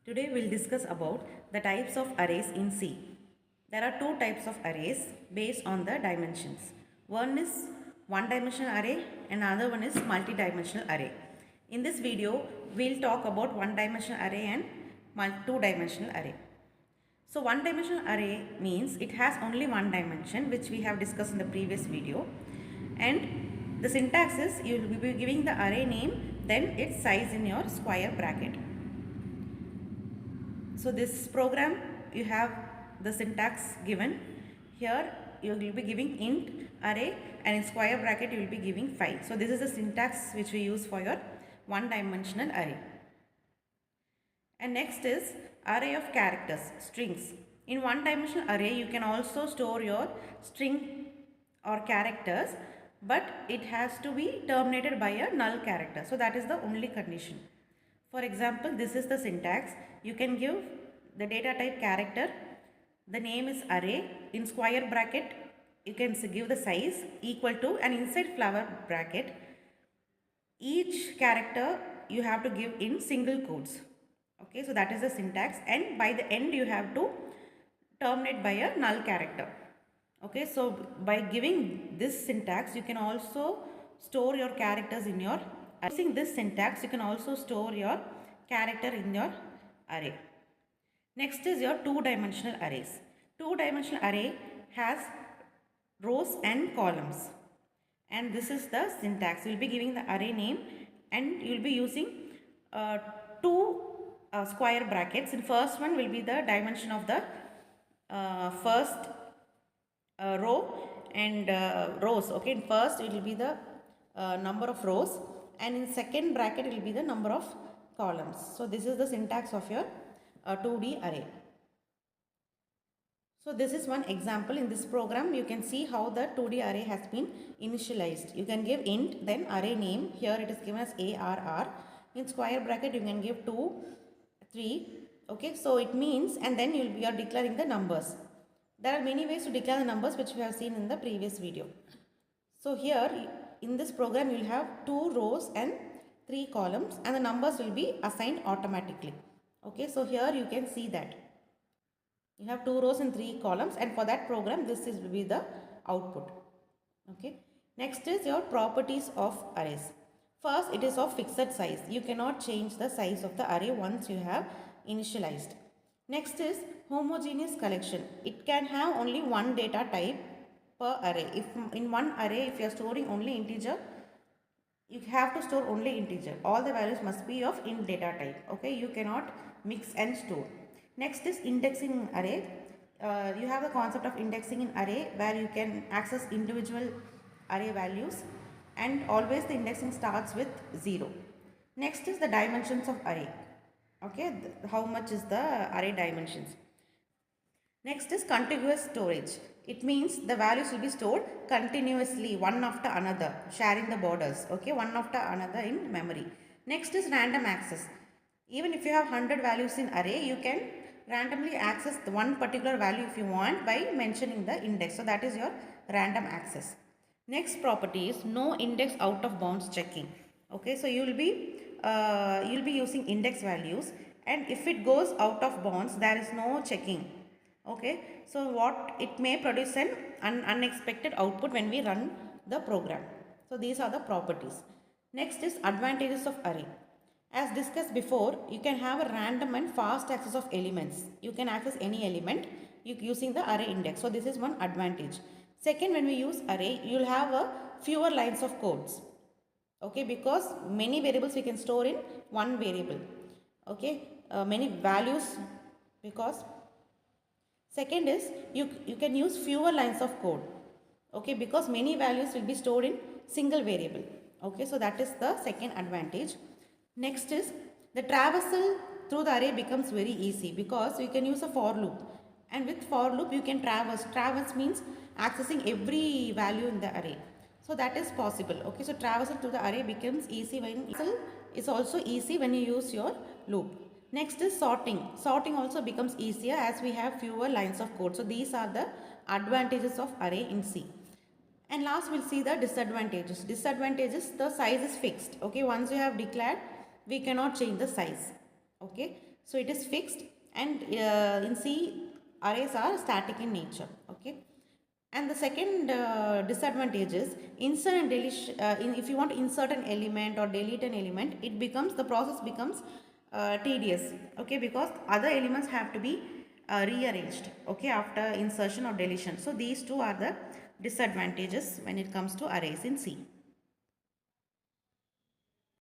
Today we'll discuss about the types of arrays in C. There are two types of arrays based on the dimensions. One is one-dimensional array and another one is multi-dimensional array. In this video, we'll talk about one-dimensional array and two-dimensional array. So one-dimensional array means it has only one dimension, which we have discussed in the previous video, and the syntax is you will be giving the array name, then its size in your square bracket. So this program, you have the syntax given. Here you will be giving int array and in square bracket you will be giving 5. So this is the syntax which we use for your one-dimensional array. And next is array of characters, strings. In one-dimensional array you can also store your string or characters, but it has to be terminated by a null character. So that is the only condition. For example, this is the syntax. You can give the data type character, the name is array, in square bracket you can give the size equal to, and inside flower bracket each character you have to give in single quotes. Okay, so that is the syntax, and by the end you have to terminate by a null character. Okay, so by giving this syntax you can also store your characters in your, using this syntax you can also store your character in your array. Next is your two-dimensional arrays. Two-dimensional array has rows and columns, and this is the syntax. You will be giving the array name and you will be using two square brackets. In first one will be the dimension of the first row and rows. Okay, in first it will be the number of rows, and in second bracket it will be the number of columns. So this is the syntax of your 2D array. So this is one example. In this program you can see how the 2D array has been initialized. You can give int, then array name. Here it is given as ARR. In square bracket you can give 2, 3. Okay, so it means, and then you are declaring the numbers. There are many ways to declare the numbers which we have seen in the previous video. So here in this program you will have 2 rows and 3 columns, and the numbers will be assigned automatically. Okay, so here you can see that you have 2 rows and 3 columns, and for that program this will be the output. Okay, next is your properties of arrays. First, it is of fixed size. You cannot change the size of the array once you have initialized. Next is homogeneous collection. It can have only one data type per array. If in one array if you are storing only integer, you have to store only integer. All the values must be of int data type. Okay, you cannot mix and store. Next is indexing array. You have the concept of indexing in array where you can access individual array values, and always the indexing starts with 0. Next is the dimensions of array. Okay, how much is the array dimensions. Next is contiguous storage. It means the values will be stored continuously one after another, sharing the borders. Okay, one after another in memory. Next is random access. Even if you have 100 values in array, you can randomly access the one particular value if you want by mentioning the index. So that is your random access. Next property is no index out of bounds checking. Okay, so you will be using index values, and if it goes out of bounds there is no checking. Okay, so what it may produce an unexpected output when we run the program. So these are the properties. Next is advantages of array. As discussed before, you can have a random and fast access of elements. You can access any element using the array index. So this is one advantage. Second, when we use array, you will have a fewer lines of codes. Okay, because many variables we can store in one variable. Okay, many values, because second is you can use fewer lines of code. Okay, because many values will be stored in single variable. Okay, so that is the second advantage. Next is the traversal through the array becomes very easy because you can use a for loop, and with for loop you can traverse. Traverse means accessing every value in the array. So that is possible. Okay, so traversal through the array becomes easy when is also easy when you use your loop. Next is sorting. Sorting also becomes easier as we have fewer lines of code. So these are the advantages of array in C. And last we'll see the disadvantages. Disadvantages, the size is fixed. Okay, once you have declared, we cannot change the size. Okay, So it is fixed, and in C, arrays are static in nature. Okay. And the second disadvantage is insert and deletion. If you want to insert an element or delete an element, the process becomes tedious. Okay, because other elements have to be rearranged. Okay, after insertion or deletion. So these two are the disadvantages when it comes to arrays in C.